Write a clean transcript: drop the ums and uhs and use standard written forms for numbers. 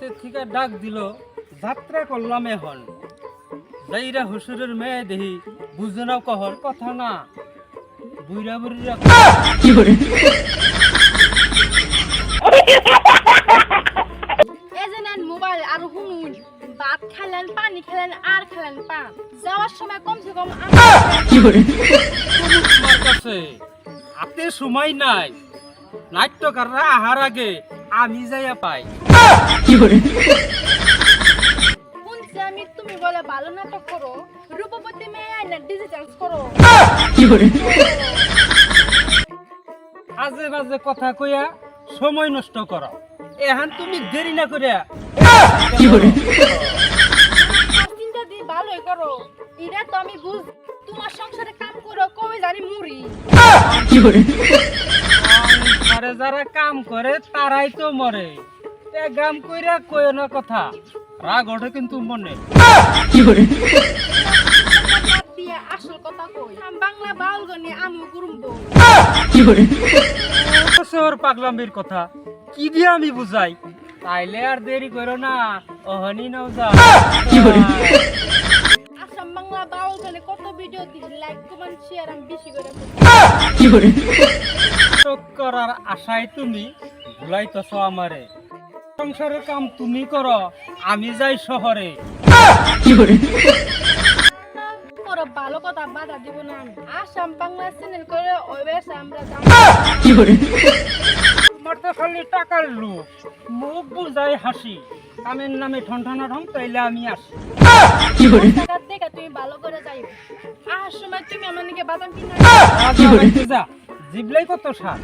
অফিসের থেকে ডাক দিল, যাত্রা করলাম এখন। যাইরা হুসুরের মেয়ে দেখি, বুঝে নাও কহর কথা না, বুড়া বুড়িরা মোবাইল আর শুনুন, ভাত খেলেন, পানি খেলেন, আর খেলেন পান। যাওয়ার সময় কমসে কম তোমার কাছে হাতে সময় নাই। নাট্যকাররা আহার আগে আমি যাইয়া পাই। শুনছি আমি তুমি বলে ভালো নাটক করো, রূপবতী মেয়ে আইনা ডিজিটাল করো। আজে বাজে কথা কইয়া সময় নষ্ট করো। এখন তুমি দেরি না করিয়া চিন্তা দিয়ে ভালোই করো। এটা তো আমি বুঝ, তোমার সংসারে কাম করো কবে জানি মুড়ি। আরে যারা কাম করে তারাই তো মরে। এ গাম কইরা কই না কথা, রাগ ওঠে কিন্তু মনে। দিয়ে আসল কথা কই, বাংলা বাউল গানে আমি গুরুম্ব। শহর পাগলামির কথা কি দিয়ে আমি বুঝাই? তাইলে আর দেরি করো না, ওহনি নাও যা। আসাম বাংলা বাউল গানে কত ভিডিও দিই, লাইক কমেন্ট শেয়ার আমি বেশি করে শোক করার আশায় তুমি ভুলাইতেছ আমারে। সংসারের কাম তুমি করো, আমি যাই শহরে। করো ভালো কথা বাধা দিব না আমি। আসাম বাংলা চ্যানেল করে ওইবেস আমরা যাব। আমার তো খালি টাকার লোভ, মুখ বুঝাই হাসি। কামের নামে ঠনঠনা ঠন, তাইলে আমি আসি। টাকা থেকে তুমি ভালো করে যাইও। আসার সময় তুমি আমার নিকে বাদাম কিনা যা জিবলাই কত সার।